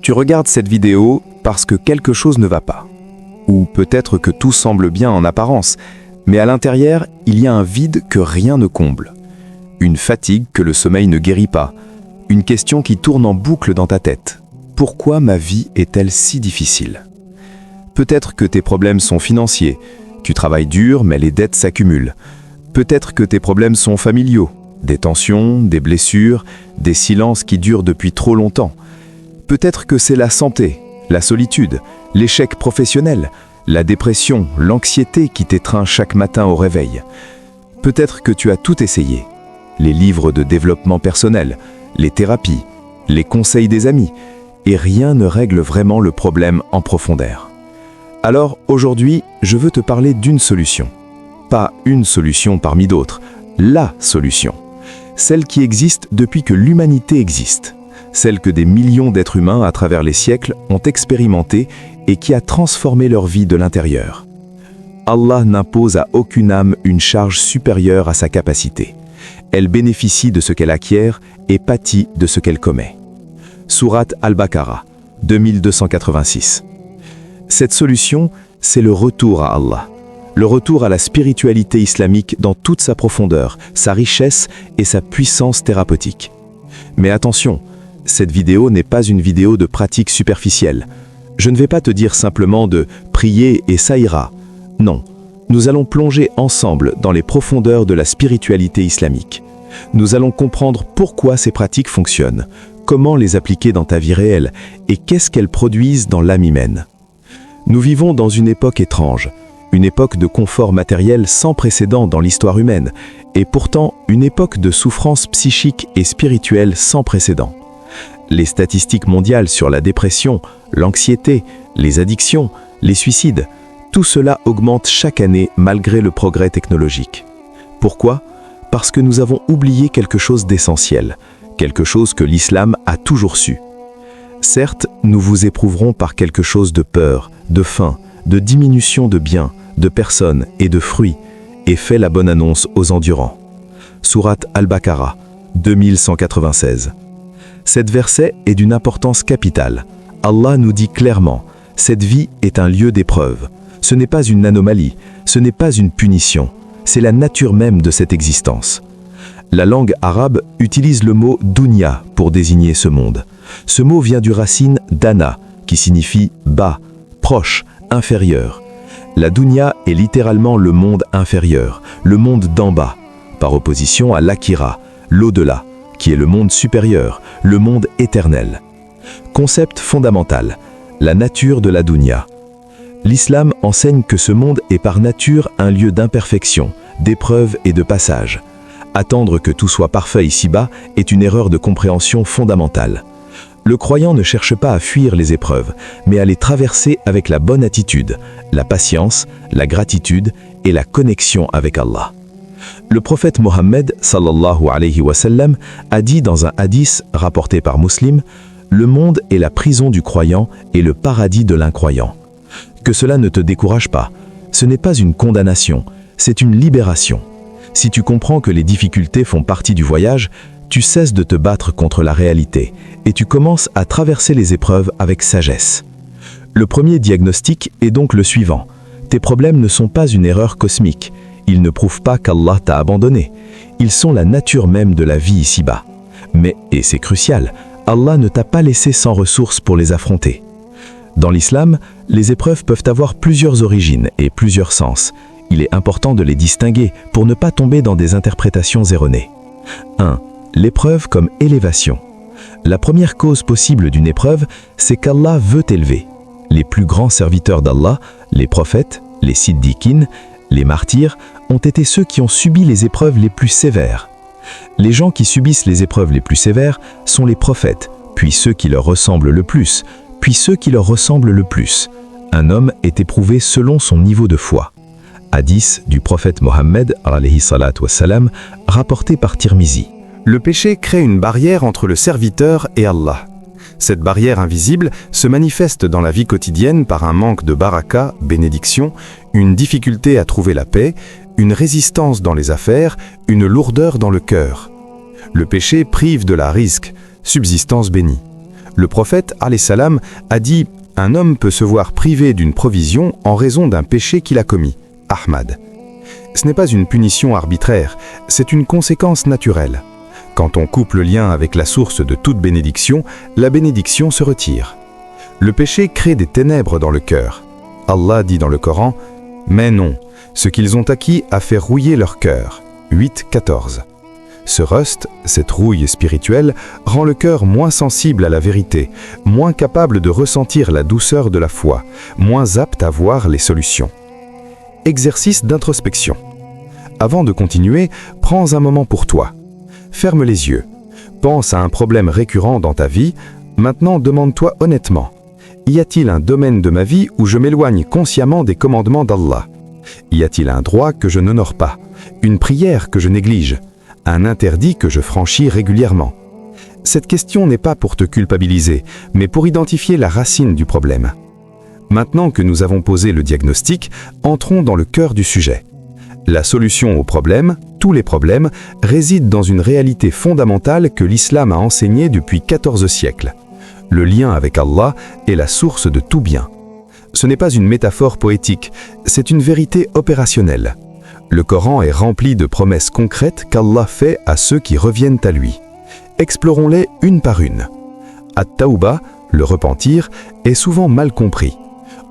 Tu regardes cette vidéo parce que quelque chose ne va pas. Ou peut-être que tout semble bien en apparence, mais à l'intérieur, il y a un vide que rien ne comble. Une fatigue que le sommeil ne guérit pas. Une question qui tourne en boucle dans ta tête. Pourquoi ma vie est-elle si difficile? Peut-être que tes problèmes sont financiers. Tu travailles dur, mais les dettes s'accumulent. Peut-être que tes problèmes sont familiaux. Des tensions, des blessures, des silences qui durent depuis trop longtemps. Peut-être que c'est la santé, la solitude, l'échec professionnel, la dépression, l'anxiété qui t'étreint chaque matin au réveil. Peut-être que tu as tout essayé. Les livres de développement personnel, les thérapies, les conseils des amis, et rien ne règle vraiment le problème en profondeur. Alors aujourd'hui, je veux te parler d'une solution. Pas une solution parmi d'autres, la solution. Celle qui existe depuis que l'humanité existe. Celle que des millions d'êtres humains à travers les siècles ont expérimentée et qui a transformé leur vie de l'intérieur. Allah n'impose à aucune âme une charge supérieure à sa capacité. Elle bénéficie de ce qu'elle acquiert et pâtit de ce qu'elle commet. Sourate Al-Baqarah, 2286. Cette solution, c'est le retour à Allah. Le retour à la spiritualité islamique dans toute sa profondeur, sa richesse et sa puissance thérapeutique. Mais attention, cette vidéo n'est pas une vidéo de pratique superficielle. Je ne vais pas te dire simplement de prier et ça ira. Non, nous allons plonger ensemble dans les profondeurs de la spiritualité islamique. Nous allons comprendre pourquoi ces pratiques fonctionnent, comment les appliquer dans ta vie réelle et qu'est-ce qu'elles produisent dans l'âme humaine. Nous vivons dans une époque étrange, une époque de confort matériel sans précédent dans l'histoire humaine, et pourtant une époque de souffrance psychique et spirituelle sans précédent. Les statistiques mondiales sur la dépression, l'anxiété, les addictions, les suicides, tout cela augmente chaque année malgré le progrès technologique. Pourquoi? Parce que nous avons oublié quelque chose d'essentiel, quelque chose que l'islam a toujours su. Certes, nous vous éprouverons par quelque chose de peur, de faim, de diminution de biens, de personnes et de fruits, et fait la bonne annonce aux endurants. Sourate Al-Baqarah, 2196. Cet verset est d'une importance capitale. Allah nous dit clairement, cette vie est un lieu d'épreuve. Ce n'est pas une anomalie, ce n'est pas une punition, c'est la nature même de cette existence. La langue arabe utilise le mot dunya pour désigner ce monde. Ce mot vient du racine dana, qui signifie bas, proche, inférieur. La dunya est littéralement le monde inférieur, le monde d'en bas, par opposition à l'akira, l'au-delà, qui est le monde supérieur, le monde éternel. Concept fondamental, la nature de la dunya. L'islam enseigne que ce monde est par nature un lieu d'imperfection, d'épreuve et de passage. Attendre que tout soit parfait ici-bas est une erreur de compréhension fondamentale. Le croyant ne cherche pas à fuir les épreuves, mais à les traverser avec la bonne attitude, la patience, la gratitude et la connexion avec Allah. Le prophète Mohammed sallallahu alayhi wa sallam a dit dans un hadith rapporté par Muslim, « Le monde est la prison du croyant et le paradis de l'incroyant ». Que cela ne te décourage pas, ce n'est pas une condamnation, c'est une libération. Si tu comprends que les difficultés font partie du voyage, tu cesses de te battre contre la réalité et tu commences à traverser les épreuves avec sagesse. Le premier diagnostic est donc le suivant. Tes problèmes ne sont pas une erreur cosmique. Ils ne prouvent pas qu'Allah t'a abandonné. Ils sont la nature même de la vie ici-bas. Mais, et c'est crucial, Allah ne t'a pas laissé sans ressources pour les affronter. Dans l'islam, les épreuves peuvent avoir plusieurs origines et plusieurs sens. Il est important de les distinguer pour ne pas tomber dans des interprétations erronées. 1. L'épreuve comme élévation. La première cause possible d'une épreuve, c'est qu'Allah veut t'élever. Les plus grands serviteurs d'Allah, les prophètes, les siddiqines, les martyrs, ont été ceux qui ont subi les épreuves les plus sévères. Les gens qui subissent les épreuves les plus sévères sont les prophètes, puis ceux qui leur ressemblent le plus, puis ceux qui leur ressemblent le plus. Un homme est éprouvé selon son niveau de foi. Hadith du prophète Mohammed alayhi salatu wassalam, rapporté par Tirmizi. Le péché crée une barrière entre le serviteur et Allah. Cette barrière invisible se manifeste dans la vie quotidienne par un manque de baraka, bénédiction, une difficulté à trouver la paix, une résistance dans les affaires, une lourdeur dans le cœur. Le péché prive de la rizq, subsistance bénie. Le prophète, alayhi salam, a dit « Un homme peut se voir privé d'une provision en raison d'un péché qu'il a commis. » Ahmad. Ce n'est pas une punition arbitraire, c'est une conséquence naturelle. Quand on coupe le lien avec la source de toute bénédiction, la bénédiction se retire. Le péché crée des ténèbres dans le cœur. Allah dit dans le Coran « Mais non, ce qu'ils ont acquis a fait rouiller leur cœur. » 8-14. Ce rust, cette rouille spirituelle, rend le cœur moins sensible à la vérité, moins capable de ressentir la douceur de la foi, moins apte à voir les solutions. Exercice d'introspection. Avant de continuer, prends un moment pour toi. Ferme les yeux. Pense à un problème récurrent dans ta vie. Maintenant, demande-toi honnêtement. Y a-t-il un domaine de ma vie où je m'éloigne consciemment des commandements d'Allah? Y a-t-il un droit que je n'honore pas? Une prière que je néglige? Un interdit que je franchis régulièrement? Cette question n'est pas pour te culpabiliser, mais pour identifier la racine du problème. Maintenant que nous avons posé le diagnostic, entrons dans le cœur du sujet. La solution au problème, tous les problèmes, réside dans une réalité fondamentale que l'islam a enseignée depuis 14 siècles. Le lien avec Allah est la source de tout bien. Ce n'est pas une métaphore poétique, c'est une vérité opérationnelle. Le Coran est rempli de promesses concrètes qu'Allah fait à ceux qui reviennent à lui. Explorons-les une par une. At-Tawba, le repentir, est souvent mal compris.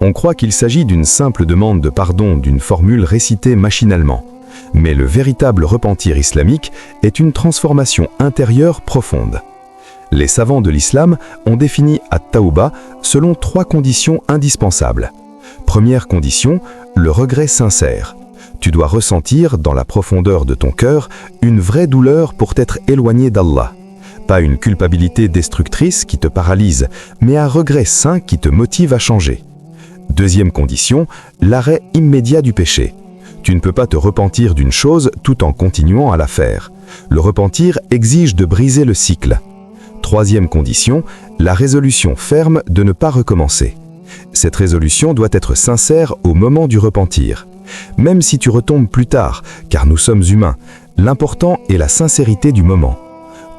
On croit qu'il s'agit d'une simple demande de pardon, d'une formule récitée machinalement. Mais le véritable repentir islamique est une transformation intérieure profonde. Les savants de l'islam ont défini At-Tawba selon 3 conditions indispensables. Première condition, le regret sincère. Tu dois ressentir dans la profondeur de ton cœur une vraie douleur pour t'être éloigné d'Allah. Pas une culpabilité destructrice qui te paralyse, mais un regret sain qui te motive à changer. Deuxième condition, l'arrêt immédiat du péché. Tu ne peux pas te repentir d'une chose tout en continuant à la faire. Le repentir exige de briser le cycle. Troisième condition, la résolution ferme de ne pas recommencer. Cette résolution doit être sincère au moment du repentir. Même si tu retombes plus tard, car nous sommes humains, l'important est la sincérité du moment.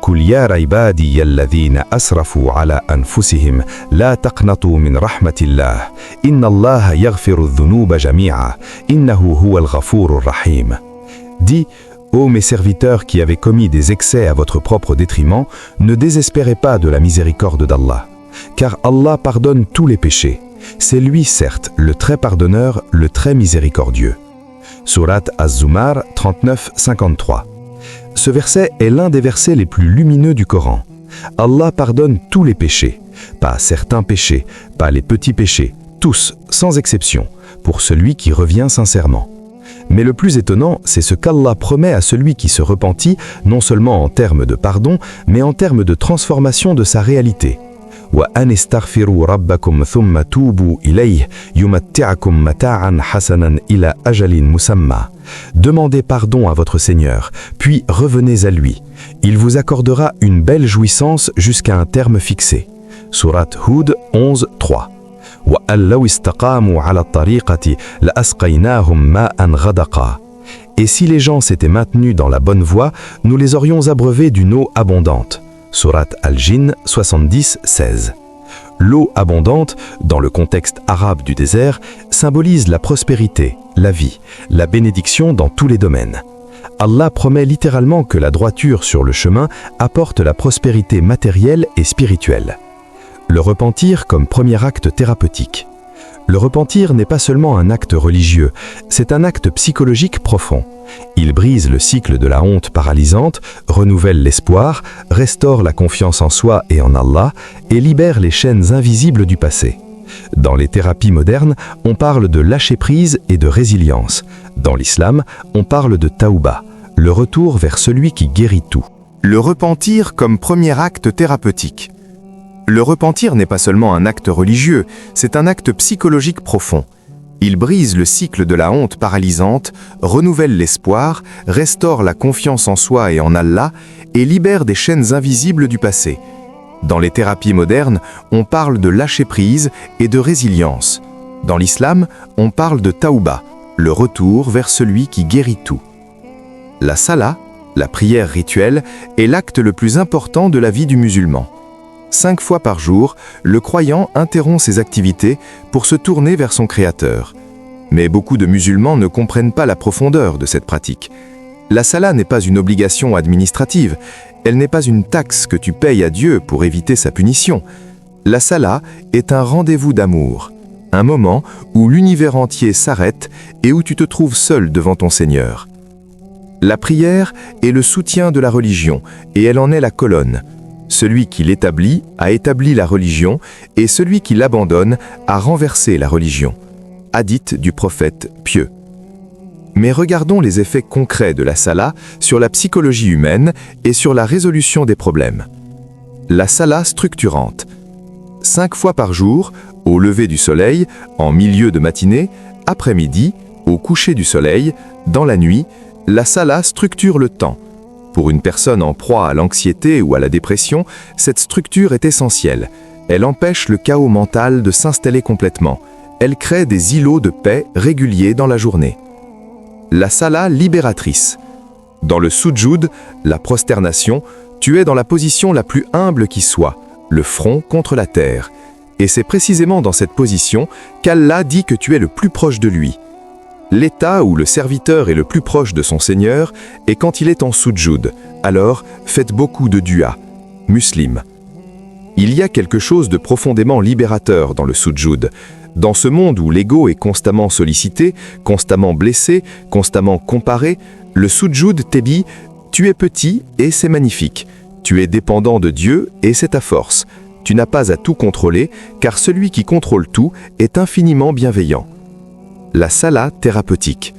قل يا عبادي الذين أسرفوا على أنفسهم لا تقنطوا من رحمة الله إن الله يغفر الذنوب جميعا إنه هو الغفور الرحيم. Dis, ô mes serviteurs qui avez commis des excès à votre propre détriment, ne désespérez pas de la miséricorde d'Allah, car Allah pardonne tous les péchés. C'est lui, certes, le très pardonneur, le très miséricordieux. Sourate Az-Zumar 39-53. Ce verset est l'un des versets les plus lumineux du Coran. Allah pardonne tous les péchés, pas certains péchés, pas les petits péchés, tous, sans exception, pour celui qui revient sincèrement. Mais le plus étonnant, c'est ce qu'Allah promet à celui qui se repentit, non seulement en termes de pardon, mais en termes de transformation de sa réalité. وَأَنِ اسْتَغْفِرُوا رَبَّكُمْ ثُمَّ تُوبُوا إِلَيْهِ يُمَتِّعْكُمْ مَتَاعًا حَسَنًا إِلَى أَجَلٍ مُسَمًّى. Demandez pardon à votre Seigneur, puis revenez à lui. Il vous accordera une belle jouissance jusqu'à un terme fixé. Sourate Hud 11-3. وَأَنْ لَوْ اسْتَقَامُوا عَلَى الطَّرِيقَةِ لَأَسْقَيْنَاهُمْ مَاءً غَدَقًا. Et si les gens s'étaient maintenus dans la bonne voie, nous les aurions abreuvés d'une eau abondante. Sourate Al-Jinn 70-16. L'eau abondante, dans le contexte arabe du désert, symbolise la prospérité, la vie, la bénédiction dans tous les domaines. Allah promet littéralement que la droiture sur le chemin apporte la prospérité matérielle et spirituelle. Le repentir comme premier acte thérapeutique. Le repentir n'est pas seulement un acte religieux, c'est un acte psychologique profond. Il brise le cycle de la honte paralysante, renouvelle l'espoir, restaure la confiance en soi et en Allah et libère les chaînes invisibles du passé. Dans les thérapies modernes, on parle de lâcher prise et de résilience. Dans l'islam, on parle de taouba, le retour vers celui qui guérit tout. Le repentir comme premier acte thérapeutique. Le repentir n'est pas seulement un acte religieux, c'est un acte psychologique profond. Il brise le cycle de la honte paralysante, renouvelle l'espoir, restaure la confiance en soi et en Allah et libère des chaînes invisibles du passé. Dans les thérapies modernes, on parle de lâcher prise et de résilience. Dans l'islam, on parle de taouba, le retour vers celui qui guérit tout. La salah, la prière rituelle, est l'acte le plus important de la vie du musulman. 5 fois par jour, le croyant interrompt ses activités pour se tourner vers son Créateur. Mais beaucoup de musulmans ne comprennent pas la profondeur de cette pratique. La salat n'est pas une obligation administrative, elle n'est pas une taxe que tu payes à Dieu pour éviter sa punition. La salat est un rendez-vous d'amour, un moment où l'univers entier s'arrête et où tu te trouves seul devant ton Seigneur. La prière est le soutien de la religion et elle en est la colonne. Celui qui l'établit a établi la religion et celui qui l'abandonne a renversé la religion. Hadith du prophète pieux. Mais regardons les effets concrets de la salat sur la psychologie humaine et sur la résolution des problèmes. La salat structurante. 5 fois par jour, au lever du soleil, en milieu de matinée, après-midi, au coucher du soleil, dans la nuit, la salat structure le temps. Pour une personne en proie à l'anxiété ou à la dépression, cette structure est essentielle. Elle empêche le chaos mental de s'installer complètement. Elle crée des îlots de paix réguliers dans la journée. La salat libératrice. Dans le soudjoud, la prosternation, tu es dans la position la plus humble qui soit, le front contre la terre. Et c'est précisément dans cette position qu'Allah dit que tu es le plus proche de lui. L'état où le serviteur est le plus proche de son Seigneur est quand il est en soudjoud. Alors, faites beaucoup de dua. Muslim. Il y a quelque chose de profondément libérateur dans le soudjoud. Dans ce monde où l'ego est constamment sollicité, constamment blessé, constamment comparé, le soudjoud t'ébille, tu es petit et c'est magnifique. Tu es dépendant de Dieu et c'est ta force. Tu n'as pas à tout contrôler, car celui qui contrôle tout est infiniment bienveillant. La salat thérapeutique.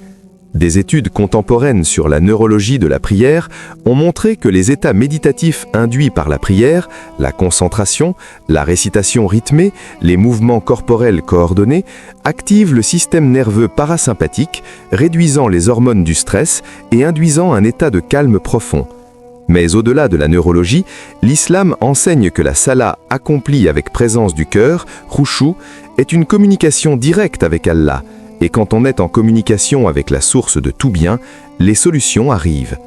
Des études contemporaines sur la neurologie de la prière ont montré que les états méditatifs induits par la prière, la concentration, la récitation rythmée, les mouvements corporels coordonnés, activent le système nerveux parasympathique, réduisant les hormones du stress et induisant un état de calme profond. Mais au-delà de la neurologie, l'islam enseigne que la salat accomplie avec présence du cœur, khushu, est une communication directe avec Allah. Et quand on est en communication avec la source de tout bien, les solutions arrivent.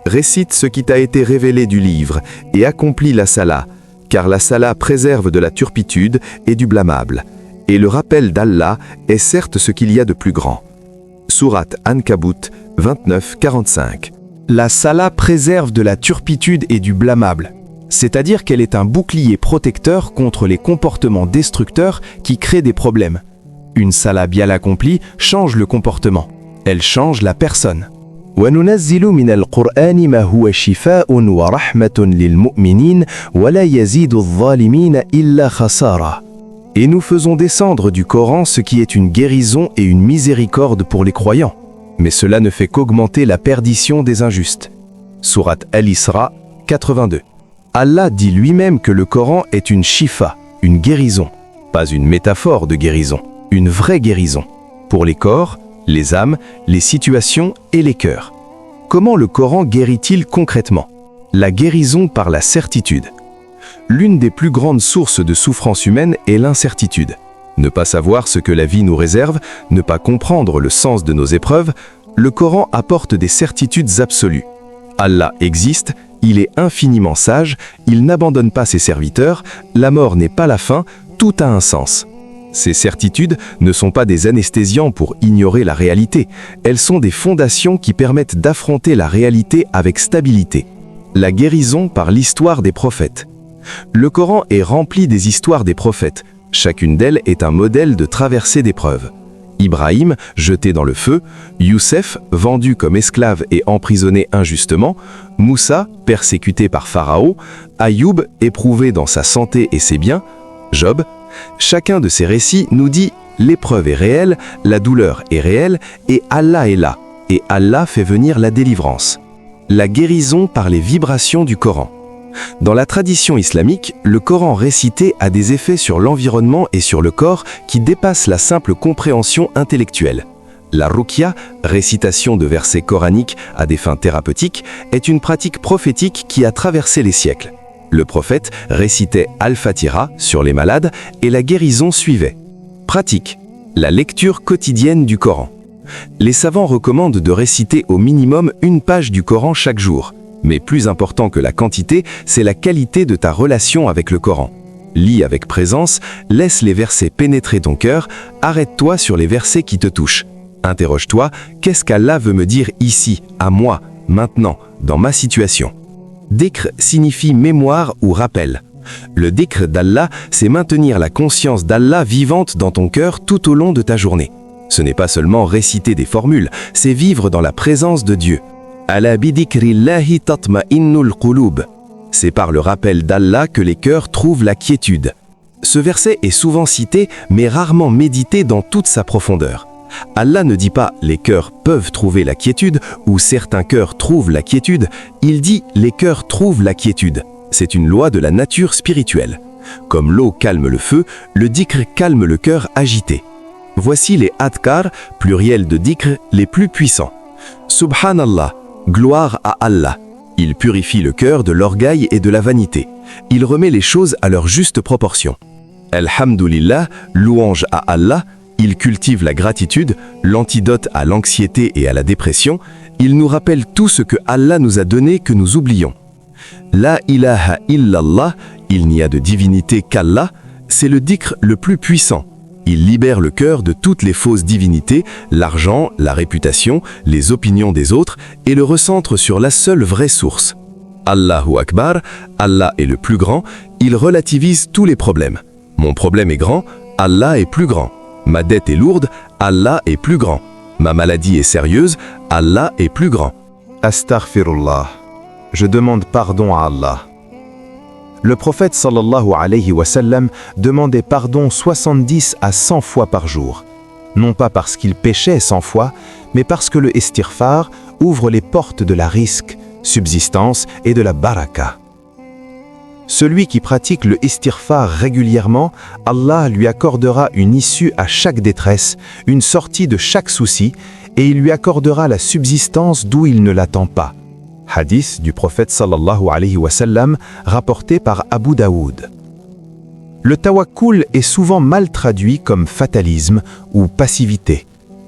Récite ce qui t'a été révélé du livre et accomplis la salat, car la salat préserve de la turpitude et du blâmable. Et le rappel d'Allah est certes ce qu'il y a de plus grand. Sourate Ankabut 29-45. La salat préserve de la turpitude et du blâmable, c'est-à-dire qu'elle est un bouclier protecteur contre les comportements destructeurs qui créent des problèmes. Une salat bien accomplie change le comportement. Elle change la personne. وننزل من القرآن ما هو شفاء ورحمة للمؤمنين ولا يزيد الظالمين إلا خسارة. Et nous faisons descendre du Coran ce qui est une guérison et une miséricorde pour les croyants. Mais cela ne fait qu'augmenter la perdition des injustes. Sourate Al-Isra 82. Allah dit lui-même que le Coran est une shifa, une guérison, pas une métaphore de guérison, une vraie guérison, pour les corps, les âmes, les situations et les cœurs. Comment le Coran guérit-il concrètement? La guérison par la certitude. L'une des plus grandes sources de souffrance humaine est l'incertitude. Ne pas savoir ce que la vie nous réserve, ne pas comprendre le sens de nos épreuves, le Coran apporte des certitudes absolues. Allah existe, il est infiniment sage, il n'abandonne pas ses serviteurs, la mort n'est pas la fin, tout a un sens. Ces certitudes ne sont pas des anesthésiants pour ignorer la réalité, elles sont des fondations qui permettent d'affronter la réalité avec stabilité. La guérison par l'histoire des prophètes. Le Coran est rempli des histoires des prophètes. Chacune d'elles est un modèle de traversée d'épreuves. Ibrahim, jeté dans le feu, Youssef, vendu comme esclave et emprisonné injustement, Moussa, persécuté par Pharaon, Ayoub, éprouvé dans sa santé et ses biens, Job. Chacun de ces récits nous dit « l'épreuve est réelle, la douleur est réelle et Allah est là, et Allah fait venir la délivrance ». La guérison par les vibrations du Coran. Dans la tradition islamique, le Coran récité a des effets sur l'environnement et sur le corps qui dépassent la simple compréhension intellectuelle. La ruqya, récitation de versets coraniques à des fins thérapeutiques, est une pratique prophétique qui a traversé les siècles. Le prophète récitait Al-Fatiha sur les malades et la guérison suivait. Pratique. La lecture quotidienne du Coran. Les savants recommandent de réciter au minimum une page du Coran chaque jour. Mais plus important que la quantité, c'est la qualité de ta relation avec le Coran. Lis avec présence, laisse les versets pénétrer ton cœur, arrête-toi sur les versets qui te touchent. Interroge-toi, qu'est-ce qu'Allah veut me dire ici, à moi, maintenant, dans ma situation? Dhikr signifie mémoire ou rappel. Le dhikr d'Allah, c'est maintenir la conscience d'Allah vivante dans ton cœur tout au long de ta journée. Ce n'est pas seulement réciter des formules, c'est vivre dans la présence de Dieu. Ala bidhikrillahi tatma'innul qulub. C'est par le rappel d'Allah que les cœurs trouvent la quiétude. Ce verset est souvent cité, mais rarement médité dans toute sa profondeur. Allah ne dit pas « les cœurs peuvent trouver la quiétude » ou « certains cœurs trouvent la quiétude », il dit « les cœurs trouvent la quiétude ». C'est une loi de la nature spirituelle. Comme l'eau calme le feu, le dhikr calme le cœur agité. Voici les adkar, pluriel de dhikr, les plus puissants. Subhanallah, gloire à Allah. Il purifie le cœur de l'orgueil et de la vanité. Il remet les choses à leur juste proportion. Alhamdulillah, louange à Allah. Il cultive la gratitude, l'antidote à l'anxiété et à la dépression. Il nous rappelle tout ce que Allah nous a donné que nous oublions. La ilaha illallah, il n'y a de divinité qu'Allah, c'est le dhikr le plus puissant. Il libère le cœur de toutes les fausses divinités, l'argent, la réputation, les opinions des autres, et le recentre sur la seule vraie source. Allahu Akbar, Allah est le plus grand, il relativise tous les problèmes. Mon problème est grand, Allah est plus grand. Ma dette est lourde, Allah est plus grand. Ma maladie est sérieuse, Allah est plus grand. Astaghfirullah. Je demande pardon à Allah. Le prophète sallallahu alayhi wa sallam demandait pardon 70 à 100 fois par jour. Non pas parce qu'il péchait 100 fois, mais parce que le istighfar ouvre les portes de la rizq, subsistance et de la baraka. Celui qui pratique le istighfar régulièrement, Allah lui accordera une issue à chaque détresse, une sortie de chaque souci, et il lui accordera la subsistance d'où il ne l'attend pas. Hadith du prophète sallallahu alayhi wa sallam, rapporté par Abu Daoud. Le tawakkul est souvent mal traduit comme fatalisme ou passivité.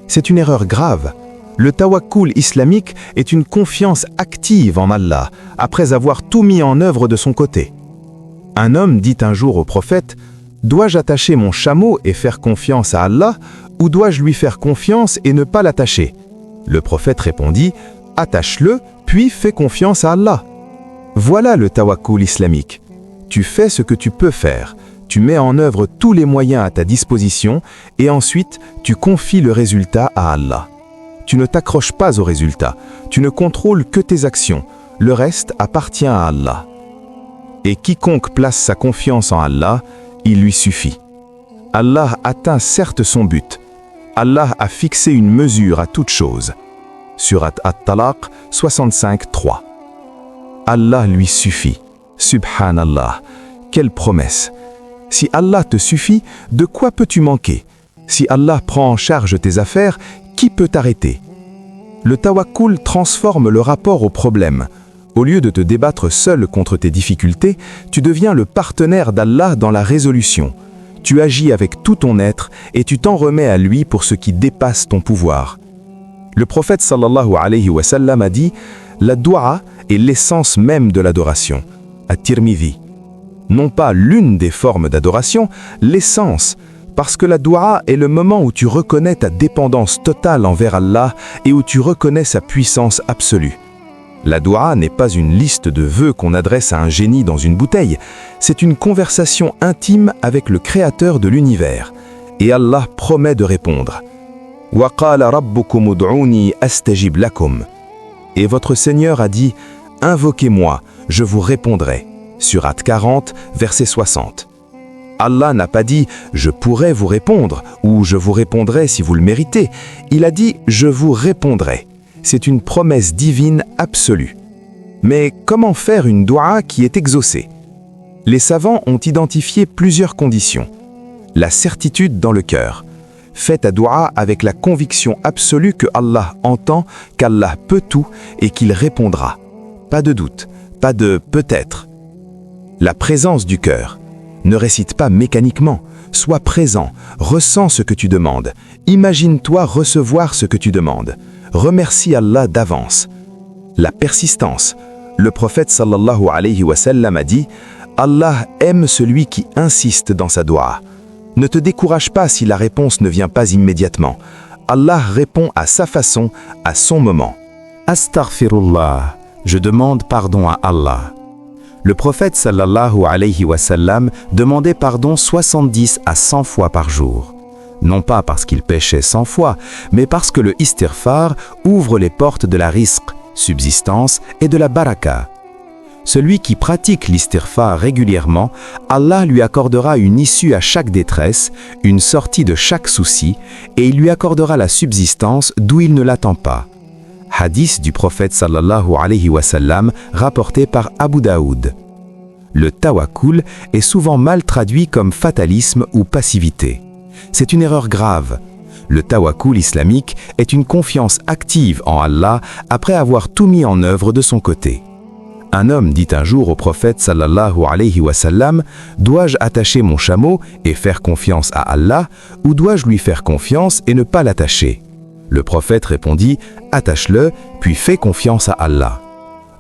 C'est une erreur grave. Le tawakkul islamique est une confiance active en Allah, après avoir tout mis en œuvre de son côté. Un homme dit un jour au prophète « Dois-je attacher mon chameau et faire confiance à Allah, ou dois-je lui faire confiance et ne pas l'attacher ?» Le prophète répondit « Attache-le, puis fais confiance à Allah. » Voilà le tawakkul islamique. Tu fais ce que tu peux faire, tu mets en œuvre tous les moyens à ta disposition, et ensuite tu confies le résultat à Allah. Tu ne t'accroches pas au résultat, tu ne contrôles que tes actions, le reste appartient à Allah. Et quiconque place sa confiance en Allah, il lui suffit. Allah atteint certes son but. Allah a fixé une mesure à toute chose. Surat At-Talaq 65:3. Allah lui suffit. Subhanallah, quelle promesse! Si Allah te suffit, de quoi peux-tu manquer? Si Allah prend en charge tes affaires, qui peut t'arrêter? Le tawakkul transforme le rapport au problème. Au lieu de te débattre seul contre tes difficultés, tu deviens le partenaire d'Allah dans la résolution. Tu agis avec tout ton être et tu t'en remets à lui pour ce qui dépasse ton pouvoir. Le prophète sallallahu alayhi wa sallam a dit « La doua est l'essence même de l'adoration » At-Tirmidhi. Non pas l'une des formes d'adoration, l'essence, parce que la doua est le moment où tu reconnais ta dépendance totale envers Allah et où tu reconnais sa puissance absolue. La doua n'est pas une liste de vœux qu'on adresse à un génie dans une bouteille, c'est une conversation intime avec le Créateur de l'univers. Et Allah promet de répondre. Wa qala rabbukum ud'uni astajib lakum. Et votre Seigneur a dit, invoquez-moi, je vous répondrai. Surat 40, verset 60. Allah n'a pas dit « je pourrais vous répondre » ou « je vous répondrai si vous le méritez ». Il a dit « je vous répondrai ». C'est une promesse divine absolue. Mais comment faire une doua qui est exaucée? Les savants ont identifié plusieurs conditions. La certitude dans le cœur. Fais ta doua avec la conviction absolue que Allah entend, qu'Allah peut tout et qu'il répondra. Pas de doute, pas de peut-être. La présence du cœur. Ne récite pas mécaniquement. Sois présent, ressens ce que tu demandes. Imagine-toi recevoir ce que tu demandes. Remercie Allah d'avance. La persistance. Le prophète sallallahu alayhi wa sallam a dit « Allah aime celui qui insiste dans sa doua. Ne te décourage pas si la réponse ne vient pas immédiatement. Allah répond à sa façon, à son moment. Astaghfirullah, je demande pardon à Allah. Le prophète sallallahu alayhi wa sallam demandait pardon 70 à 100 fois par jour. Non pas parce qu'il péchait 100 fois, mais parce que le istighfar ouvre les portes de la rizq, subsistance et de la baraka. Celui qui pratique l'istighfar régulièrement, Allah lui accordera une issue à chaque détresse, une sortie de chaque souci, et il lui accordera la subsistance d'où il ne l'attend pas. Hadith du prophète sallallahu alayhi wa sallam rapporté par Abu Daoud. Le tawakkul est souvent mal traduit comme fatalisme ou passivité. C'est une erreur grave. Le tawakkul islamique est une confiance active en Allah après avoir tout mis en œuvre de son côté. Un homme dit un jour au prophète sallallahu alayhi wa sallam « Dois-je attacher mon chameau et faire confiance à Allah ou dois-je lui faire confiance et ne pas l'attacher ?» Le prophète répondit « Attache-le, puis fais confiance à Allah. »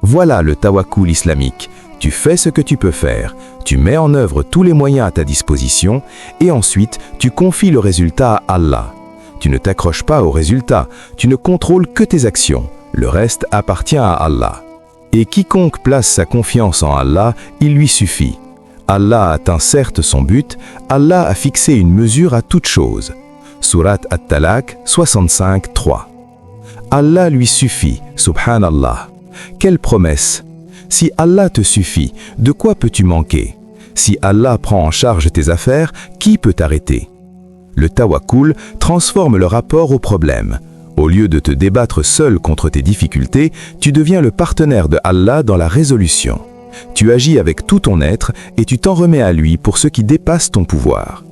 Voilà le tawakkul islamique. Tu fais ce que tu peux faire, tu mets en œuvre tous les moyens à ta disposition et ensuite tu confies le résultat à Allah. Tu ne t'accroches pas au résultat, tu ne contrôles que tes actions. Le reste appartient à Allah. Et quiconque place sa confiance en Allah, il lui suffit. Allah atteint certes son but, Allah a fixé une mesure à toute chose. Surat At-Talaq 65, 3. Allah lui suffit, subhanallah. Quelle promesse! Si Allah te suffit, de quoi peux-tu manquer? Si Allah prend en charge tes affaires, qui peut t'arrêter? Le tawakkul transforme le rapport au problème. Au lieu de te débattre seul contre tes difficultés, tu deviens le partenaire de Allah dans la résolution. Tu agis avec tout ton être et tu t'en remets à lui pour ce qui dépasse ton pouvoir.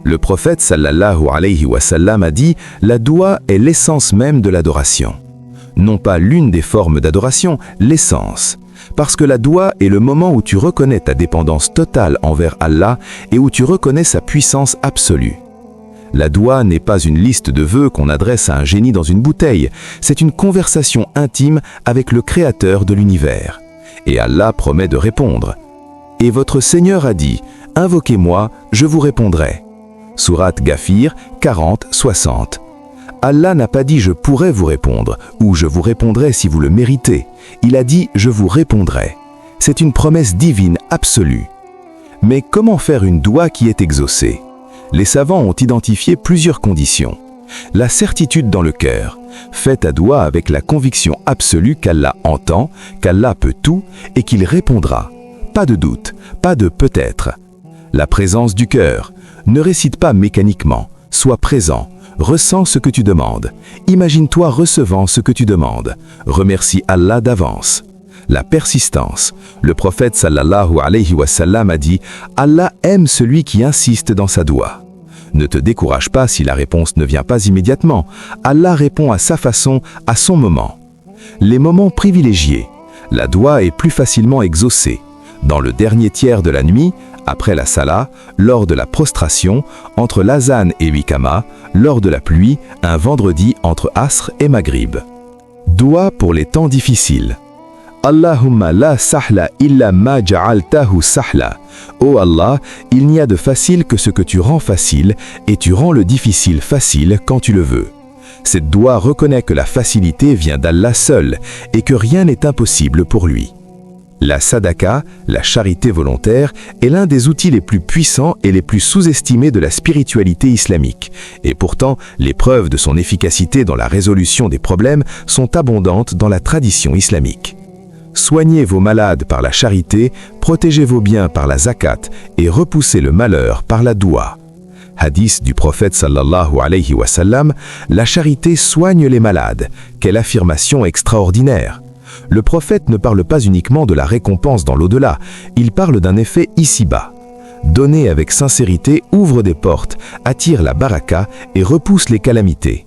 Le prophète sallallahu alayhi wa sallam a dit « La doua est l'essence même de l'adoration ». Non pas l'une des formes d'adoration, l'essence. Parce que la doua est le moment où tu reconnais ta dépendance totale envers Allah et où tu reconnais sa puissance absolue. La doua n'est pas une liste de vœux qu'on adresse à un génie dans une bouteille, c'est une conversation intime avec le Créateur de l'univers. Et Allah promet de répondre. Et votre Seigneur a dit, « Invoquez-moi, je vous répondrai ». Surat Ghafir 40, 60. Allah n'a pas dit « je pourrais vous répondre » ou « je vous répondrai si vous le méritez ». Il a dit « je vous répondrai ». C'est une promesse divine absolue. Mais comment faire une doua qui est exaucée? Les savants ont identifié plusieurs conditions. La certitude dans le cœur. Fais ta doua avec la conviction absolue qu'Allah entend, qu'Allah peut tout et qu'il répondra. Pas de doute, pas de peut-être. La présence du cœur. Ne récite pas mécaniquement, sois présent. Ressens ce que tu demandes. Imagine-toi recevant ce que tu demandes. Remercie Allah d'avance. La persistance. Le prophète sallallahu alayhi wa sallam a dit « Allah aime celui qui insiste dans sa doua ». Ne te décourage pas si la réponse ne vient pas immédiatement. Allah répond à sa façon, à son moment. Les moments privilégiés. La doua est plus facilement exaucée. Dans le dernier tiers de la nuit, après la salah, lors de la prostration, entre l'azan et wikama, lors de la pluie, un vendredi entre Asr et Maghrib. Doua pour les temps difficiles. Allahumma la sahla illa ma ja'altahu sahla. Ô Allah, il n'y a de facile que ce que tu rends facile, et tu rends le difficile facile quand tu le veux. Cette doua reconnaît que la facilité vient d'Allah seul, et que rien n'est impossible pour lui. La sadaka, la charité volontaire, est l'un des outils les plus puissants et les plus sous-estimés de la spiritualité islamique. Et pourtant, les preuves de son efficacité dans la résolution des problèmes sont abondantes dans la tradition islamique. Soignez vos malades par la charité, protégez vos biens par la zakat et repoussez le malheur par la doua. Hadith du prophète sallallahu alayhi wa sallam, la charité soigne les malades. Quelle affirmation extraordinaire! Le prophète ne parle pas uniquement de la récompense dans l'au-delà, il parle d'un effet ici-bas. Donner avec sincérité ouvre des portes, attire la baraka et repousse les calamités.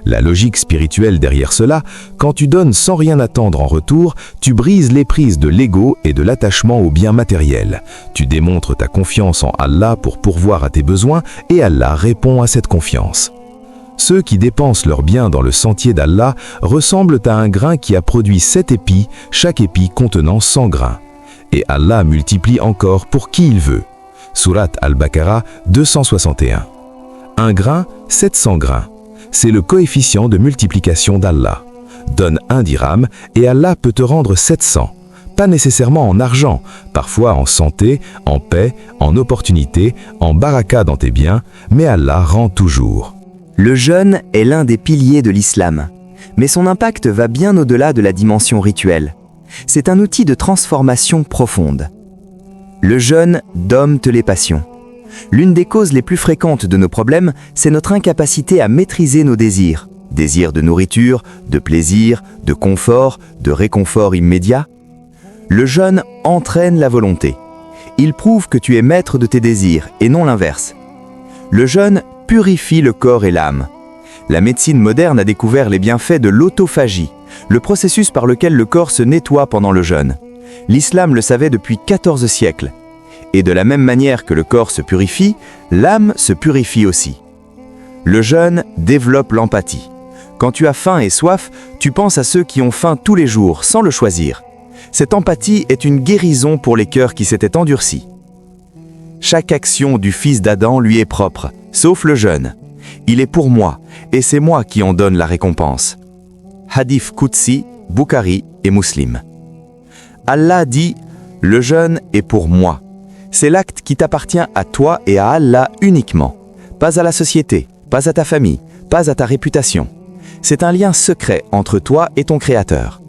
La logique spirituelle derrière cela, quand tu donnes sans rien attendre en retour, tu brises les prises de l'ego et de l'attachement aux biens matériels. Tu démontres ta confiance en Allah pour pourvoir à tes besoins et Allah répond à cette confiance. Ceux qui dépensent leurs biens dans le sentier d'Allah ressemblent à un grain qui a produit 7 épis, chaque épi contenant 100 grains. Et Allah multiplie encore pour qui il veut. Surat Al-Baqarah 261. Un grain, 700 grains. C'est le coefficient de multiplication d'Allah. Donne 1 dirham et Allah peut te rendre 700. Pas nécessairement en argent, parfois en santé, en paix, en opportunité, en baraka dans tes biens, mais Allah rend toujours. Le jeûne est l'un des piliers de l'islam, mais son impact va bien au-delà de la dimension rituelle. C'est un outil de transformation profonde. Le jeûne dompte les passions. L'une des causes les plus fréquentes de nos problèmes, c'est notre incapacité à maîtriser nos désirs. Désirs de nourriture, de plaisir, de confort, de réconfort immédiat. Le jeûne entraîne la volonté. Il prouve que tu es maître de tes désirs et non l'inverse. Le jeûne purifie le corps et l'âme. La médecine moderne a découvert les bienfaits de l'autophagie, le processus par lequel le corps se nettoie pendant le jeûne. L'islam le savait depuis 14 siècles. Et de la même manière que le corps se purifie, l'âme se purifie aussi. Le jeûne développe l'empathie. Quand tu as faim et soif, tu penses à ceux qui ont faim tous les jours, sans le choisir. Cette empathie est une guérison pour les cœurs qui s'étaient endurcis. Chaque action du fils d'Adam lui est propre, sauf le jeûne. Il est pour moi, et c'est moi qui en donne la récompense. Hadith Qudsi, Bukhari et Muslim. Allah dit « Le jeûne est pour moi ». C'est l'acte qui t'appartient à toi et à Allah uniquement. Pas à la société, pas à ta famille, pas à ta réputation. C'est un lien secret entre toi et ton Créateur.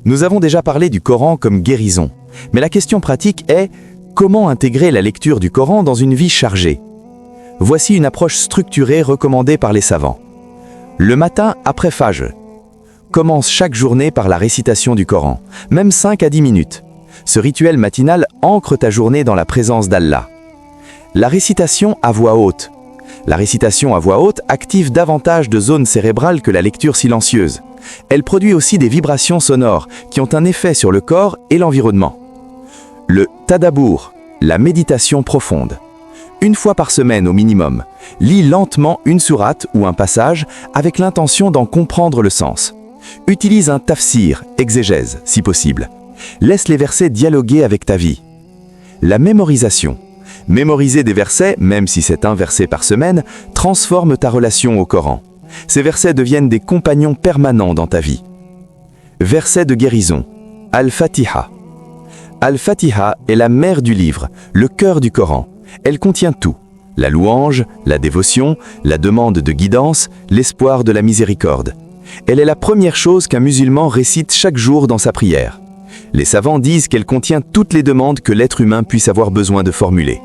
Nous avons déjà parlé du Coran comme guérison, mais la question pratique est comment intégrer la lecture du Coran dans une vie chargée? Voici une approche structurée recommandée par les savants. Le matin après Fajr. Commence chaque journée par la récitation du Coran, même 5 à 10 minutes. Ce rituel matinal ancre ta journée dans la présence d'Allah. La récitation à voix haute. La récitation à voix haute active davantage de zones cérébrales que la lecture silencieuse. Elle produit aussi des vibrations sonores qui ont un effet sur le corps et l'environnement. Le tadabour, la méditation profonde. Une fois par semaine au minimum, lis lentement une sourate ou un passage avec l'intention d'en comprendre le sens. Utilise un tafsir, exégèse, si possible. Laisse les versets dialoguer avec ta vie. La mémorisation. Mémoriser des versets, même si c'est un verset par semaine, transforme ta relation au Coran. Ces versets deviennent des compagnons permanents dans ta vie. Verset de guérison. Al-Fatiha. Al-Fatiha est la mère du livre, le cœur du Coran. Elle contient tout. La louange, la dévotion, la demande de guidance, l'espoir de la miséricorde. Elle est la première chose qu'un musulman récite chaque jour dans sa prière. Les savants disent qu'elle contient toutes les demandes que l'être humain puisse avoir besoin de formuler.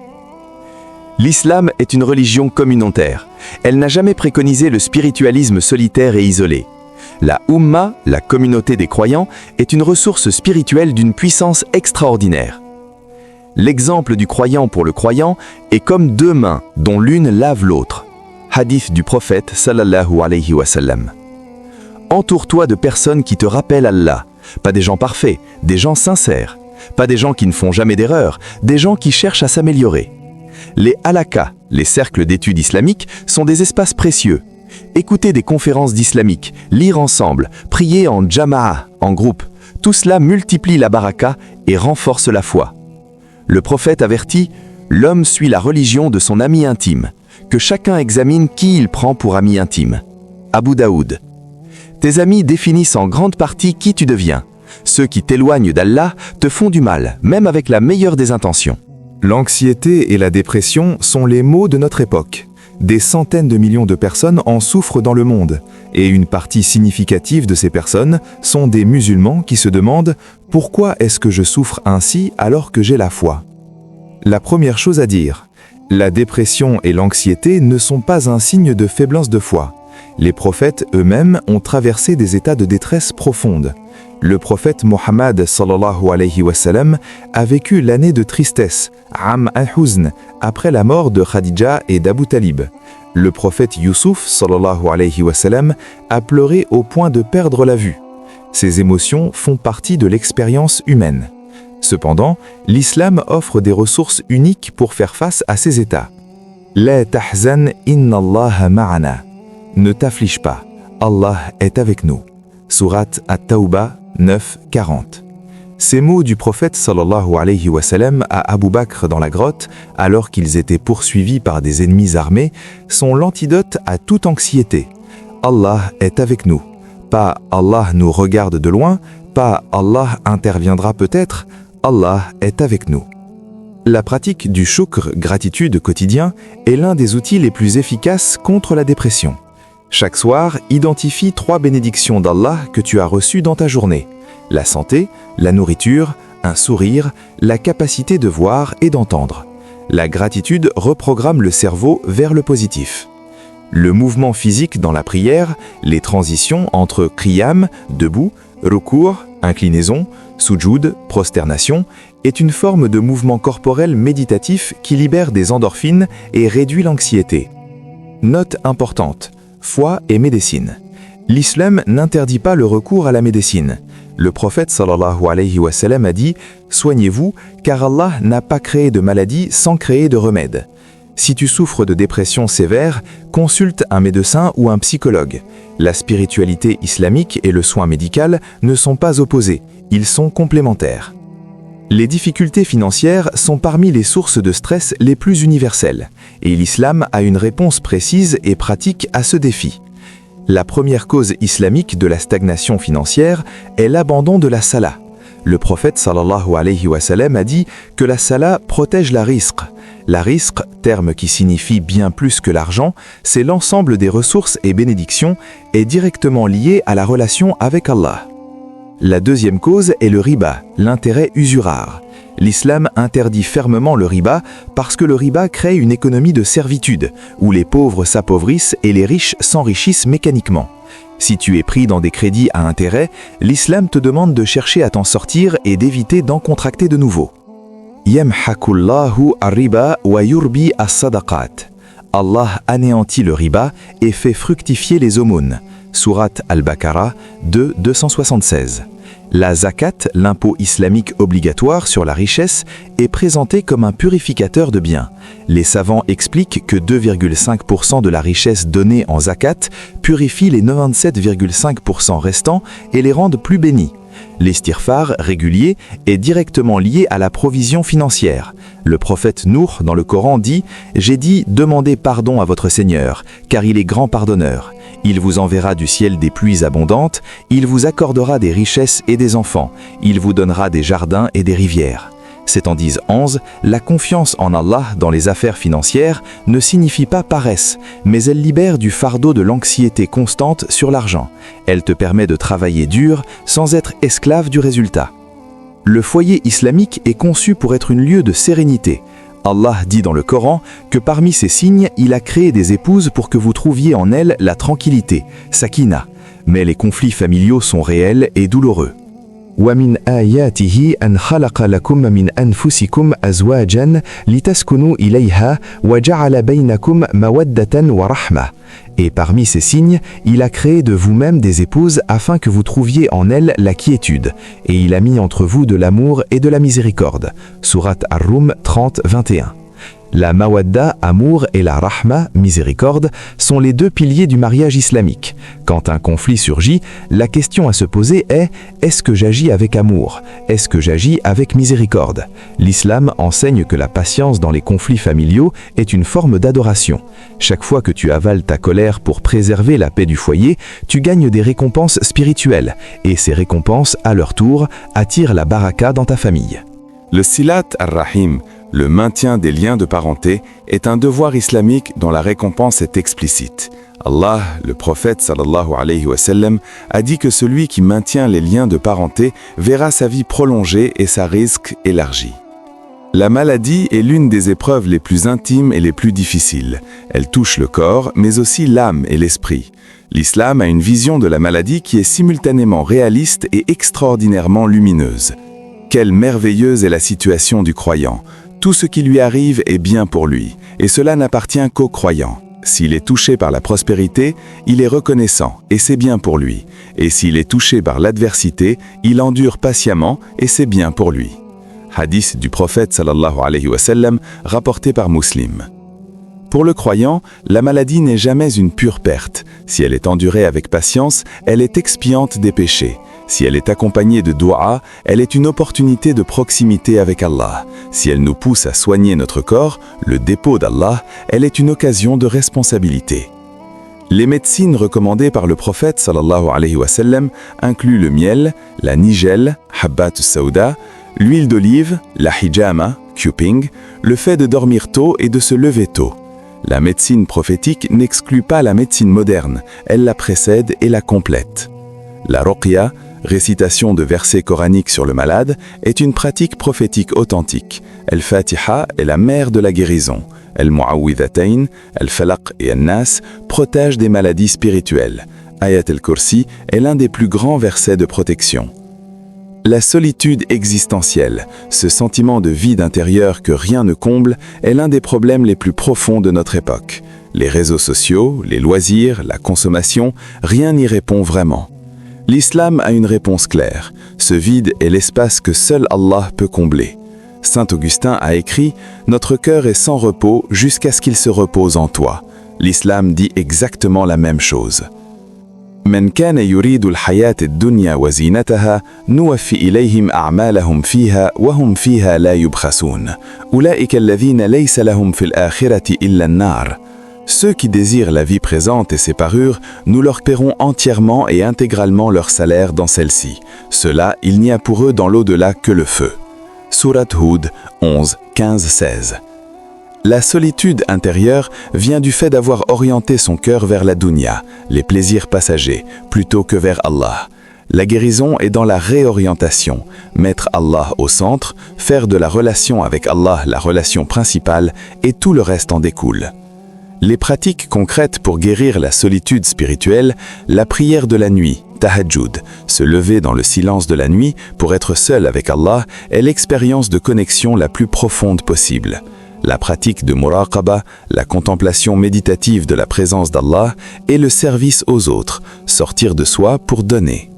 L'islam est une religion communautaire. Elle n'a jamais préconisé le spiritualisme solitaire et isolé. La Ummah, la communauté des croyants, est une ressource spirituelle d'une puissance extraordinaire. L'exemple du croyant pour le croyant est comme deux mains dont l'une lave l'autre. Hadith du prophète sallallahu alayhi wa sallam. Entoure-toi de personnes qui te rappellent Allah. Pas des gens parfaits, des gens sincères. Pas des gens qui ne font jamais d'erreur, des gens qui cherchent à s'améliorer. Les halakas, les cercles d'études islamiques, sont des espaces précieux. Écouter des conférences d'islamiques, lire ensemble, prier en jama'a, en groupe, tout cela multiplie la baraka et renforce la foi. Le prophète avertit « L'homme suit la religion de son ami intime, que chacun examine qui il prend pour ami intime. » Abu Daoud. Tes amis définissent en grande partie qui tu deviens. Ceux qui t'éloignent d'Allah te font du mal, même avec la meilleure des intentions. L'anxiété et la dépression sont les maux de notre époque. Des centaines de millions de personnes en souffrent dans le monde, et une partie significative de ces personnes sont des musulmans qui se demandent « Pourquoi est-ce que je souffre ainsi alors que j'ai la foi ?» La première chose à dire, la dépression et l'anxiété ne sont pas un signe de faiblesse de foi. Les prophètes eux-mêmes ont traversé des états de détresse profonde. Le prophète Mohammed sallallahu alayhi wa sallam a vécu l'année de tristesse, Am al-Huzn, après la mort de Khadija et d'Abu Talib. Le prophète Youssouf sallallahu alayhi wa sallam a pleuré au point de perdre la vue. Ces émotions font partie de l'expérience humaine. Cependant, l'islam offre des ressources uniques pour faire face à ces états. La tahzan inna Allah ma'ana. Ne t'afflige pas, Allah est avec nous. Sourate At-Tawbah 9:40. Ces mots du prophète sallallahu alayhi wa sallam à Abu Bakr dans la grotte, alors qu'ils étaient poursuivis par des ennemis armés, sont l'antidote à toute anxiété. Allah est avec nous. Pas Allah nous regarde de loin, pas Allah interviendra peut-être, Allah est avec nous. La pratique du shukr, gratitude quotidien, est l'un des outils les plus efficaces contre la dépression. Chaque soir, identifie 3 bénédictions d'Allah que tu as reçues dans ta journée. La santé, la nourriture, un sourire, la capacité de voir et d'entendre. La gratitude reprogramme le cerveau vers le positif. Le mouvement physique dans la prière, les transitions entre qiyam, debout, rukur, inclinaison, sujoud, prosternation, est une forme de mouvement corporel méditatif qui libère des endorphines et réduit l'anxiété. Note importante, foi et médecine. L'islam n'interdit pas le recours à la médecine. Le prophète sallallahu alayhi wa sallam a dit « Soignez-vous, car Allah n'a pas créé de maladie sans créer de remède. » Si tu souffres de dépression sévère, consulte un médecin ou un psychologue. La spiritualité islamique et le soin médical ne sont pas opposés, ils sont complémentaires. Les difficultés financières sont parmi les sources de stress les plus universelles, et l'islam a une réponse précise et pratique à ce défi. La première cause islamique de la stagnation financière est l'abandon de la salah. Le prophète sallallahu alayhi wa sallam a dit que la salah protège la rizq. La rizq, terme qui signifie bien plus que l'argent, c'est l'ensemble des ressources et bénédictions, est directement lié à la relation avec Allah. La deuxième cause est le riba, l'intérêt usuraire. L'islam interdit fermement le riba parce que le riba crée une économie de servitude, où les pauvres s'appauvrissent et les riches s'enrichissent mécaniquement. Si tu es pris dans des crédits à intérêt, l'islam te demande de chercher à t'en sortir et d'éviter d'en contracter de nouveau. Yamhaqullahu ar-riba wa yurbi as-sadaqat. Allah anéantit le riba et fait fructifier les aumônes. Sourate Al-Baqarah 2:276. La zakat, l'impôt islamique obligatoire sur la richesse, est présenté comme un purificateur de biens. Les savants expliquent que 2,5% de la richesse donnée en zakat purifie les 97,5% restants et les rendent plus bénis. L'istighfar régulier est directement lié à la provision financière. Le prophète Nour dans le Coran dit « J'ai dit, demandez pardon à votre Seigneur, car il est grand pardonneur. Il vous enverra du ciel des pluies abondantes, il vous accordera des richesses et des enfants, il vous donnera des jardins et des rivières. » C'est en 10:11, la confiance en Allah dans les affaires financières ne signifie pas paresse, mais elle libère du fardeau de l'anxiété constante sur l'argent. Elle te permet de travailler dur sans être esclave du résultat. Le foyer islamique est conçu pour être un lieu de sérénité. Allah dit dans le Coran que parmi ces signes, il a créé des épouses pour que vous trouviez en elles la tranquillité, sakina. Mais les conflits familiaux sont réels et douloureux. وَمِنْ آيَاتِهِ أَنْ خَلَقَ لَكُم مِّنْ أَنفُسِكُمْ أَزْوَاجًا لِتَسْكُنُوا إِلَيْهَا وَجَعَلَ بَيْنَكُمْ مَوَدَّةً وَرَحْمَةً. Et parmi ces signes, il a créé de vous-même des épouses afin que vous trouviez en elles la quiétude, et il a mis entre vous de l'amour et de la miséricorde. Sourate Ar-Rum 30:21. La mawadda, amour, et la rahma, miséricorde, sont les deux piliers du mariage islamique. Quand un conflit surgit, la question à se poser est « Est-ce que j'agis avec amour? Est-ce que j'agis avec miséricorde ?» L'islam enseigne que la patience dans les conflits familiaux est une forme d'adoration. Chaque fois que tu avales ta colère pour préserver la paix du foyer, tu gagnes des récompenses spirituelles, et ces récompenses, à leur tour, attirent la baraka dans ta famille. Le silat ar-rahim, le maintien des liens de parenté, est un devoir islamique dont la récompense est explicite. Allah, le prophète sallallahu alayhi wa sallam, a dit que celui qui maintient les liens de parenté verra sa vie prolongée et sa rizq élargie. La maladie est l'une des épreuves les plus intimes et les plus difficiles. Elle touche le corps, mais aussi l'âme et l'esprit. L'islam a une vision de la maladie qui est simultanément réaliste et extraordinairement lumineuse. Quelle merveilleuse est la situation du croyant! Tout ce qui lui arrive est bien pour lui, et cela n'appartient qu'aux croyants. S'il est touché par la prospérité, il est reconnaissant, et c'est bien pour lui. Et s'il est touché par l'adversité, il endure patiemment, et c'est bien pour lui. Hadith du prophète sallallahu alayhi wa sallam, rapporté par Muslim. Pour le croyant, la maladie n'est jamais une pure perte. Si elle est endurée avec patience, elle est expiante des péchés. Si elle est accompagnée de dua, elle est une opportunité de proximité avec Allah. Si elle nous pousse à soigner notre corps, le dépôt d'Allah, elle est une occasion de responsabilité. Les médecines recommandées par le prophète sallallahu alayhi wa sallam incluent le miel, la nigelle, habbat sauda, l'huile d'olive, la hijama, cupping, le fait de dormir tôt et de se lever tôt. La médecine prophétique n'exclut pas la médecine moderne, elle la précède et la complète. La ruqya, récitation de versets coraniques sur le malade, est une pratique prophétique authentique. Al-Fatiha est la mère de la guérison. Al-Mu'awwidhatayn, Al-Falaq et Al-Nas protègent des maladies spirituelles. Ayat al-Kursi est l'un des plus grands versets de protection. La solitude existentielle, ce sentiment de vide intérieur que rien ne comble, est l'un des problèmes les plus profonds de notre époque. Les réseaux sociaux, les loisirs, la consommation, rien n'y répond vraiment. L'islam a une réponse claire. Ce vide est l'espace que seul Allah peut combler. Saint Augustin a écrit « Notre cœur est sans repos jusqu'à ce qu'il se repose en toi ». L'islam dit exactement la même chose. من كان يريد الحياة الدنيا وزينتها نوفي إليهم أعمالهم فيها وهم فيها لا يبخسون أولئك الذين ليس لهم في الآخرة إلا النار. Ceux qui désirent la vie présente et ses parures, nous leur paierons entièrement et intégralement leur salaire dans celle-ci. Cela, il n'y a pour eux dans l'au-delà que le feu. Surat Hud 11, 15, 16. La solitude intérieure vient du fait d'avoir orienté son cœur vers la dunya, les plaisirs passagers, plutôt que vers Allah. La guérison est dans la réorientation, mettre Allah au centre, faire de la relation avec Allah la relation principale et tout le reste en découle. Les pratiques concrètes pour guérir la solitude spirituelle, la prière de la nuit, tahajjud, se lever dans le silence de la nuit pour être seul avec Allah, est l'expérience de connexion la plus profonde possible. La pratique de muraqaba, la contemplation méditative de la présence d'Allah et le service aux autres, sortir de soi pour donner.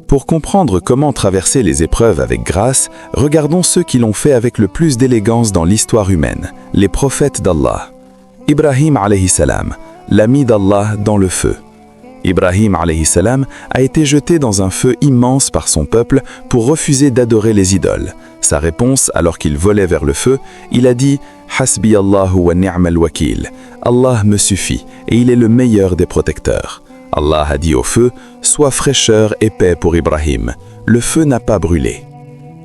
Pour comprendre comment traverser les épreuves avec grâce, regardons ceux qui l'ont fait avec le plus d'élégance dans l'histoire humaine, les prophètes d'Allah. Ibrahim alayhi salam, l'ami d'Allah dans le feu. Ibrahim alayhi salam a été jeté dans un feu immense par son peuple pour refuser d'adorer les idoles. Sa réponse, alors qu'il volait vers le feu, il a dit « Hasbi Allahu wa ni'mal wakil » « Allah me suffit et il est le meilleur des protecteurs ». Allah a dit au feu « Sois fraîcheur et paix pour Ibrahim ». Le feu n'a pas brûlé.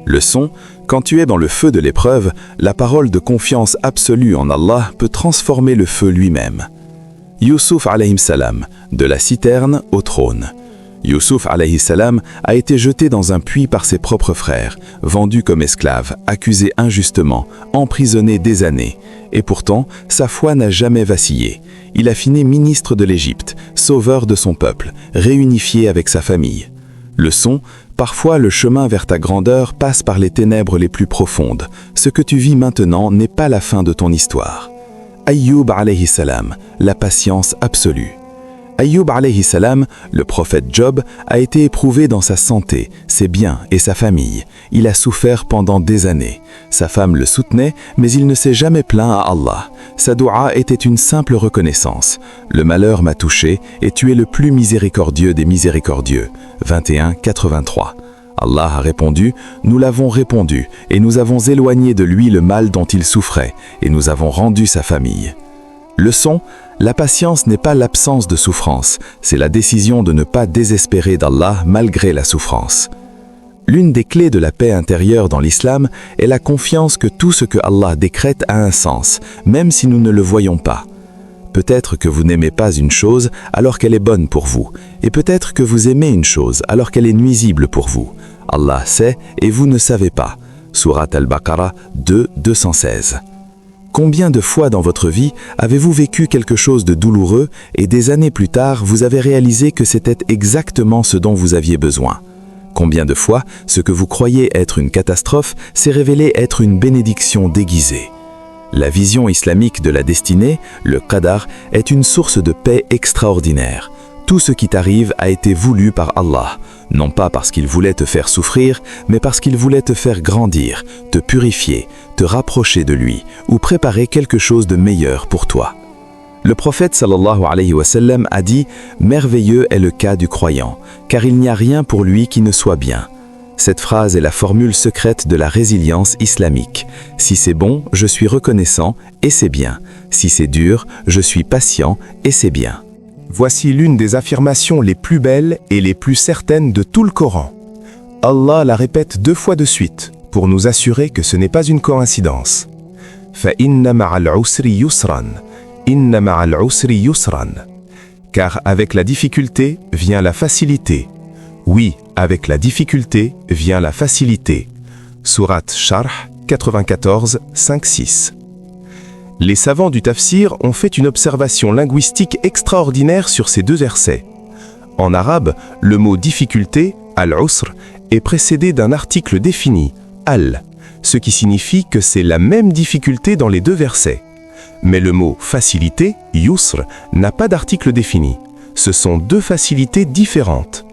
Leçon, quand tu es dans le feu de l'épreuve, la parole de confiance absolue en Allah peut transformer le feu lui-même. Youssouf alayhi salam, de la citerne au trône. Youssouf alayhi salam a été jeté dans un puits par ses propres frères, vendu comme esclave, accusé injustement, emprisonné des années. Et pourtant, sa foi n'a jamais vacillé. Il a fini ministre de l'Égypte, sauveur de son peuple, réunifié avec sa famille. Leçon, parfois le chemin vers ta grandeur passe par les ténèbres les plus profondes. Ce que tu vis maintenant n'est pas la fin de ton histoire. Ayyub alayhi salam, la patience absolue. Ayyub alayhi salam, le prophète Job, a été éprouvé dans sa santé, ses biens et sa famille. Il a souffert pendant des années. Sa femme le soutenait, mais il ne s'est jamais plaint à Allah. Sa doua était une simple reconnaissance. Le malheur m'a touché et tu es le plus miséricordieux des miséricordieux. 21-83. Allah a répondu, nous l'avons répondu, et nous avons éloigné de lui le mal dont il souffrait, et nous avons rendu sa famille. Leçon, la patience n'est pas l'absence de souffrance, c'est la décision de ne pas désespérer d'Allah malgré la souffrance. L'une des clés de la paix intérieure dans l'islam est la confiance que tout ce que Allah décrète a un sens, même si nous ne le voyons pas. Peut-être que vous n'aimez pas une chose alors qu'elle est bonne pour vous, et peut-être que vous aimez une chose alors qu'elle est nuisible pour vous. Allah sait et vous ne savez pas. Surat Al-Baqarah 2, 216. Combien de fois dans votre vie avez-vous vécu quelque chose de douloureux et des années plus tard, vous avez réalisé que c'était exactement ce dont vous aviez besoin? Combien de fois, ce que vous croyez être une catastrophe s'est révélé être une bénédiction déguisée? La vision islamique de la destinée, le qadar, est une source de paix extraordinaire. Tout ce qui t'arrive a été voulu par Allah, non pas parce qu'il voulait te faire souffrir, mais parce qu'il voulait te faire grandir, te purifier, te rapprocher de lui, ou préparer quelque chose de meilleur pour toi. Le prophète sallallahu alayhi wa sallam a dit « Merveilleux est le cas du croyant, car il n'y a rien pour lui qui ne soit bien ». Cette phrase est la formule secrète de la résilience islamique. Si c'est bon, je suis reconnaissant et c'est bien. Si c'est dur, je suis patient et c'est bien. Voici l'une des affirmations les plus belles et les plus certaines de tout le Coran. Allah la répète 2 fois de suite pour nous assurer que ce n'est pas une coïncidence. فَإِنَّ مَعَ الْعُسْرِ يُسْرًا إِنَّ مَعَ الْعُسْرِ يُسْرًا. Car avec la difficulté vient la facilité. Oui, avec la difficulté vient la facilité. Sourate Sharh 94, 5-6. Les savants du tafsir ont fait une observation linguistique extraordinaire sur ces 2 versets. En arabe, le mot difficulté, al-usr, est précédé d'un article défini, al, ce qui signifie que c'est la même difficulté dans les 2 versets. Mais le mot facilité, yusr, n'a pas d'article défini. Ce sont 2 facilités différentes.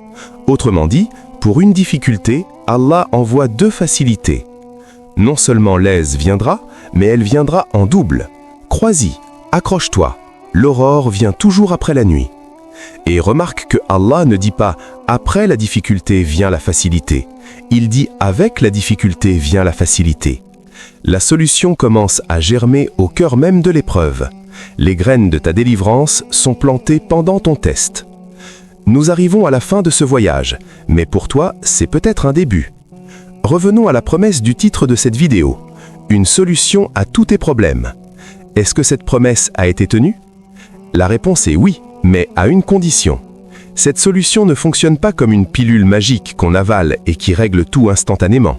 Autrement dit, pour une difficulté, Allah envoie 2 facilités. Non seulement l'aise viendra, mais elle viendra en double. Crois-y, accroche-toi, l'aurore vient toujours après la nuit. Et remarque que Allah ne dit pas « après la difficulté vient la facilité », il dit « avec la difficulté vient la facilité ». La solution commence à germer au cœur même de l'épreuve. Les graines de ta délivrance sont plantées pendant ton test. Nous arrivons à la fin de ce voyage, mais pour toi, c'est peut-être un début. Revenons à la promesse du titre de cette vidéo, une solution à tous tes problèmes. Est-ce que cette promesse a été tenue? La réponse est oui, mais à une condition. Cette solution ne fonctionne pas comme une pilule magique qu'on avale et qui règle tout instantanément.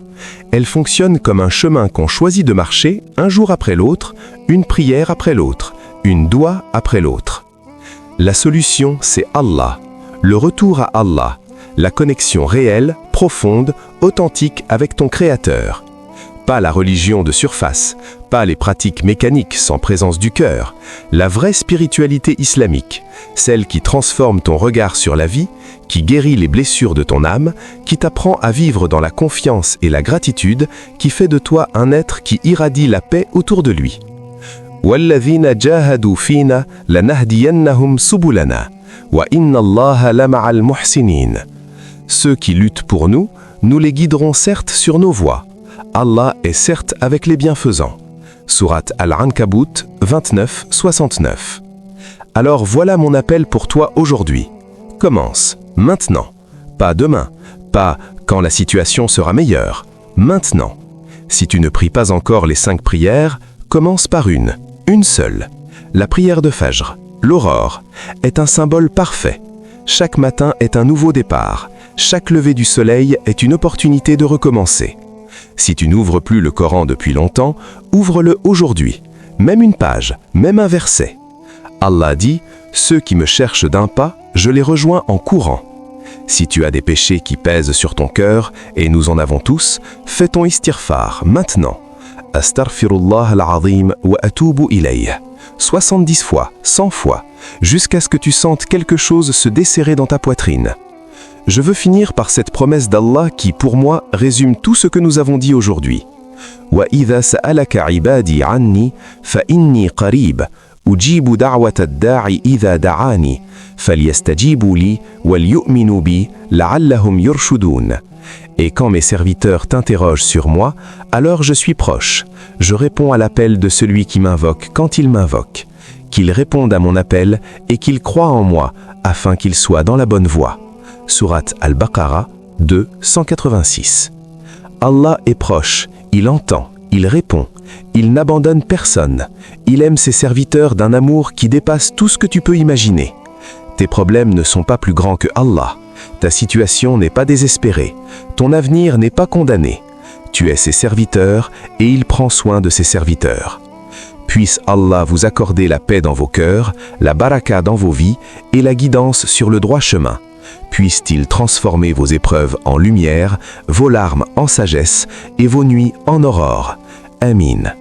Elle fonctionne comme un chemin qu'on choisit de marcher un jour après l'autre, une prière après l'autre, une doua après l'autre. La solution, c'est Allah, le retour à Allah, la connexion réelle, profonde, authentique avec ton Créateur. Pas la religion de surface, pas les pratiques mécaniques sans présence du cœur, la vraie spiritualité islamique, celle qui transforme ton regard sur la vie, qui guérit les blessures de ton âme, qui t'apprend à vivre dans la confiance et la gratitude, qui fait de toi un être qui irradie la paix autour de lui. وَالَّذِينَ جَاهَدُوا فِينَا لَنَهْدِيَنَّهُمْ سُبُلَنَا وَإِنَّ اللَّهَ لَمَعَ الْمُحْسِنِينَ. Ceux qui luttent pour nous, nous les guiderons certes sur nos voies. Allah est certes avec les bienfaisants. Sourate Al-Ankabut 29, 69. Alors voilà mon appel pour toi aujourd'hui. Commence, maintenant. Pas demain, pas quand la situation sera meilleure. Maintenant. Si tu ne pries pas encore les 5 prières, commence par une seule. La prière de Fajr, l'aurore, est un symbole parfait. Chaque matin est un nouveau départ. Chaque lever du soleil est une opportunité de recommencer. Si tu n'ouvres plus le Coran depuis longtemps, ouvre-le aujourd'hui. Même une page, même un verset. Allah dit « Ceux qui me cherchent d'un pas, je les rejoins en courant ». Si tu as des péchés qui pèsent sur ton cœur, et nous en avons tous, fais ton istighfar maintenant. Astaghfirullah al-azim wa atubu ilayh. 70 fois, 100 fois, jusqu'à ce que tu sentes quelque chose se desserrer dans ta poitrine. Je veux finir par cette promesse d'Allah qui, pour moi, résume tout ce que nous avons dit aujourd'hui. وَإِذَا سَأَلَكَ عِبَادِي عَنِّي فَإِنِّي قَرِيبٌ أُجِيبُ دَعْوَةَ الدَّاعِ إِذَا دَعَانِي فَلْيَسْتَجِيبُوا لِي وَلْيُؤْمِنُوا بِي لَعَلَّهُمْ يُرْشُدُونَ. Et quand mes serviteurs t'interrogent sur moi, alors je suis proche. Je réponds à l'appel de celui qui m'invoque quand il m'invoque. Qu'il réponde à mon appel et qu'il croie en moi, afin qu'il soit dans la bonne voie. Sourate Al-Baqarah 2, 186. Allah est proche, il entend, il répond, il n'abandonne personne. Il aime ses serviteurs d'un amour qui dépasse tout ce que tu peux imaginer. Tes problèmes ne sont pas plus grands que Allah. Ta situation n'est pas désespérée. Ton avenir n'est pas condamné. Tu es ses serviteurs et il prend soin de ses serviteurs. Puisse Allah vous accorder la paix dans vos cœurs, la baraka dans vos vies et la guidance sur le droit chemin. Puisse-t-il transformer vos épreuves en lumière, vos larmes en sagesse et vos nuits en aurore. Amin.